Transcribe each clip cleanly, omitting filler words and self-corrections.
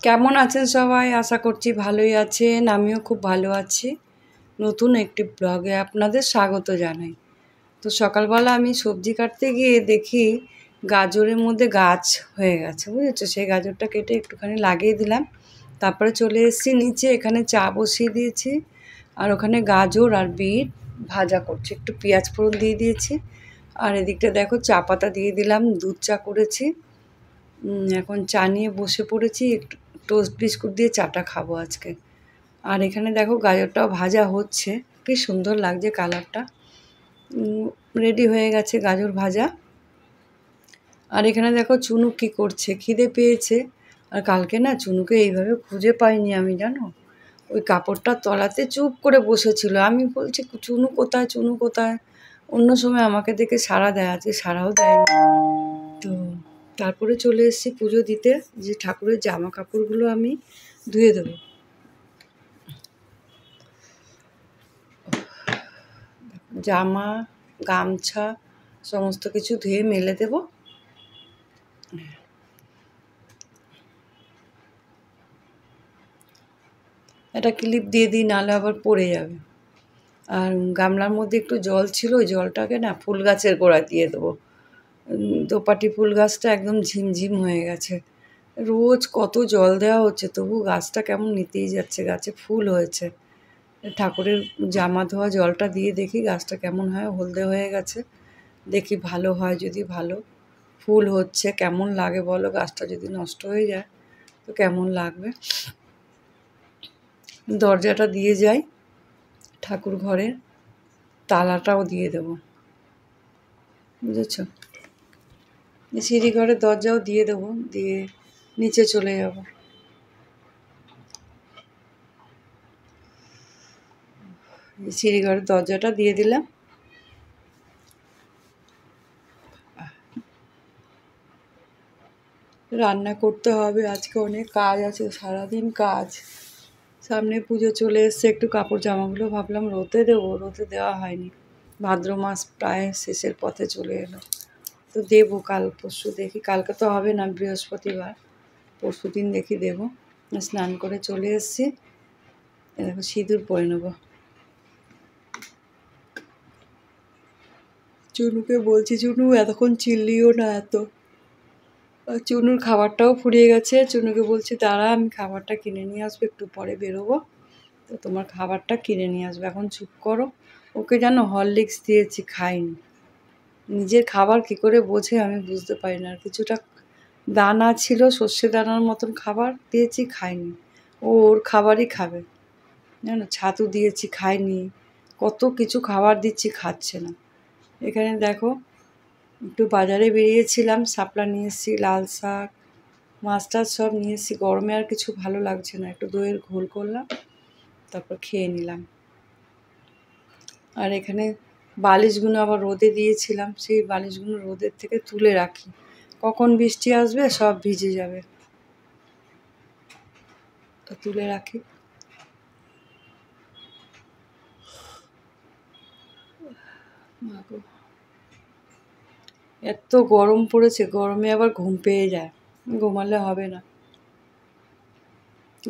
কেমন আছেন সবাই? আশা করছি ভালোই আছেন। আমিও খুব ভালো আছি। নতুন একটি ব্লগে আপনাদের স্বাগত জানাই। তো সকালবেলা আমি সবজি কাটতে গিয়ে দেখি গাজরের মধ্যে গাছ হয়ে গেছে, বুঝেছো? সেই গাজরটা কেটে একটুখানি লাগিয়ে দিলাম। তারপরে চলে এসেছি নিচে, এখানে চা বসিয়ে দিয়েছি। আর ওখানে গাজর আর বিট ভাজা করছি, একটু পেঁয়াজ ফোড়ন দিয়ে দিয়েছি। আর এদিকটা দেখো চা পাতা দিয়ে দিলাম, দুধ চা করেছি। এখন চা নিয়ে বসে পড়েছি, একটু টোস্ট বিস্কুট দিয়ে চাটা খাবো আজকে। আর এখানে দেখো গাজরটাও ভাজা হচ্ছে, কি সুন্দর লাগছে কালারটা। রেডি হয়ে গেছে গাজর ভাজা। আর এখানে দেখো চুনু কি করছে, খিদে পেয়েছে। আর কালকে না চুনুকে এইভাবে খুঁজে পাইনি আমি, জানো। ওই কাপড়টার তলাতে চুপ করে বসেছিল। আমি বলছি চুনু কোথায়, চুনু কোথায়। অন্য সময় আমাকে দেখে সাড়া দেয়, আজকে সাড়াও দেয়নি। তো তারপরে চলে এসেছি পুজো দিতে, যে ঠাকুরের জামা কাপড়গুলো আমি ধুয়ে দেবো। জামা, গামছা সমস্ত কিছু ধুয়ে মেলে দেব। একটা ক্লিপ দিয়ে দিই, নাহলে আবার পড়ে যাবে। আর গামলার মধ্যে একটু জল ছিল, ওই জলটাকে না ফুল গাছের গোড়ায় দিয়ে দেবো। দোপাটি ফুল গাছটা একদম ঝিমঝিম হয়ে গেছে। রোজ কত জল দেওয়া হচ্ছে, তবু গাছটা কেমন নিতেই যাচ্ছে, গাছে ফুল হয়েছে। ঠাকুরের জামা ধোয়া জলটা দিয়ে দেখি গাছটা কেমন হয়। হলদে হয়ে গেছে, দেখি ভালো হয়। যদি ভালো ফুল হচ্ছে, কেমন লাগে বলো? গাছটা যদি নষ্ট হয়ে যায় তো কেমন লাগবে। দরজাটা দিয়ে যাই, ঠাকুর ঘরের তালাটাও দিয়ে দেবো, বুঝেছো? সিঁড়ি ঘরের দরজাও দিয়ে দেবো, দিয়ে নিচে চলে যাব। সিঁড়ি ঘরের দরজাটা দিয়ে দিলাম। রান্না করতে হবে, আজকে অনেক কাজ আছে, সারাদিন কাজ। সামনে পুজো চলে এসছে, একটু কাপড় জামাগুলো ভাবলাম রোদে দেবো, রোদে দেওয়া হয়নি। ভাদ্র মাস প্রায় শেষের পথে চলে এলো, তো দেবো কাল পরশু দেখি। কালকে তো হবে না, বৃহস্পতিবার, পরশু দিন দেখি দেবো। স্নান করে চলে এসছি, দেখো সিঁদুর পরে নেবো। চুনুকে বলছি, চুনু এতক্ষণ চিল্লিও না এত। চুনুর খাবারটাও ফুরিয়ে গেছে। চুনুকে বলছি দাঁড়া, আমি খাবারটা কিনে নিয়ে আসবো, একটু পরে বেরোবো, তো তোমার খাবারটা কিনে নিয়ে আসবে, এখন চুপ করো। ওকে জানো হরলিক্স দিয়েছি, খাইনি। নিজের খাবার কি করে বোঝে আমি বুঝতে পারি না। আর কিছুটা দানা ছিল, সর্ষে দানার মতন খাবার দিয়েছি, খাইনি। ও ওর খাবারই খাবে, জানো। ছাতু দিয়েছি, খায়নি। কত কিছু খাবার দিচ্ছি, খাচ্ছে না। এখানে দেখো একটু বাজারে বেরিয়েছিলাম, শাপলা নিয়ে এসেছি, লাল শাক, মাছ টাছ সব নিয়ে এসেছি। গরমে আর কিছু ভালো লাগছে না, একটু দইয়ের ঘোল করলাম, তারপর খেয়ে নিলাম। আর এখানে বালিশগুলো আবার রোদে দিয়েছিলাম, সেই বালিশগুলো রোদের থেকে তুলে রাখি, কখন বৃষ্টি আসবে সব ভিজে যাবে, তো তুলে রাখি। এত গরম পড়েছে, গরমে আবার ঘুম পেয়ে যায়, ঘুমালে হবে না।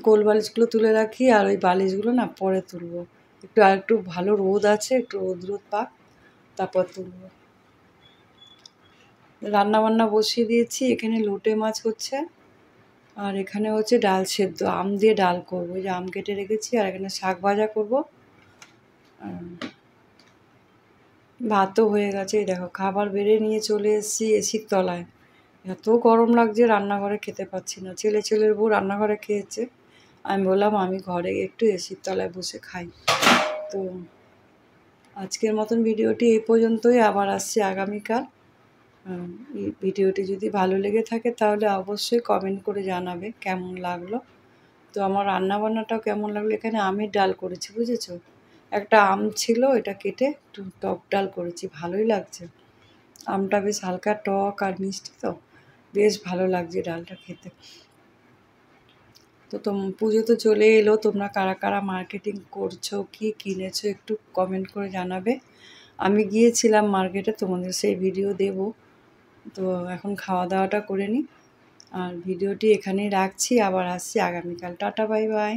গোল বালিশগুলো তুলে রাখি, আর ওই বালিশগুলো না পরে তুলবো। আর একটু ভালো রোদ আছে, একটু রোদ পাক, তারপর তুলবো। রান্না বান্না বসিয়ে দিয়েছি, এখানে লোটে মাছ হচ্ছে, আর এখানে হচ্ছে ডাল সেদ্ধ, আম দিয়ে ডাল করবো। এই যে আম কেটে রেখেছি, আর এখানে শাক ভাজা করবো। ভাতও হয়ে গেছে। এই দেখো খাবার বেড়ে নিয়ে চলে এসেছি এসির তলায়। এত গরম লাগছে, রান্নাঘরে খেতে পাচ্ছি না। ছেলের বউ রান্নাঘরে খেয়েছে, আমি বললাম আমি ঘরে একটু এসির তলায় বসে খাই। তো আজকের মতন ভিডিওটি এই পর্যন্তই, আবার আসছি আগামীকাল। এই ভিডিওটি যদি ভালো লেগে থাকে তাহলে অবশ্যই কমেন্ট করে জানাবে কেমন লাগলো। তো আমার রান্নাবান্নাটাও কেমন লাগলো। এখানে আমের ডাল করেছি, বুঝেছো? একটা আম ছিল, এটা কেটে একটু টক ডাল করেছি, ভালোই লাগছে। আমটা বেশ হালকা টক আর মিষ্টি, তো বেশ ভালো লাগছে ডালটা খেতে। তো পুজো তো চলে এলো, তোমরা কারা কারা মার্কেটিং করছো, কি কিনেছো একটু কমেন্ট করে জানাবে। আমি গিয়েছিলাম মার্কেটে, তোমাদের সেই ভিডিও দেব। তো এখন খাওয়া দাওয়াটা করে নিই, আর ভিডিওটি এখানেই রাখছি, আবার আসছি আগামীকাল। Tata, bye bye.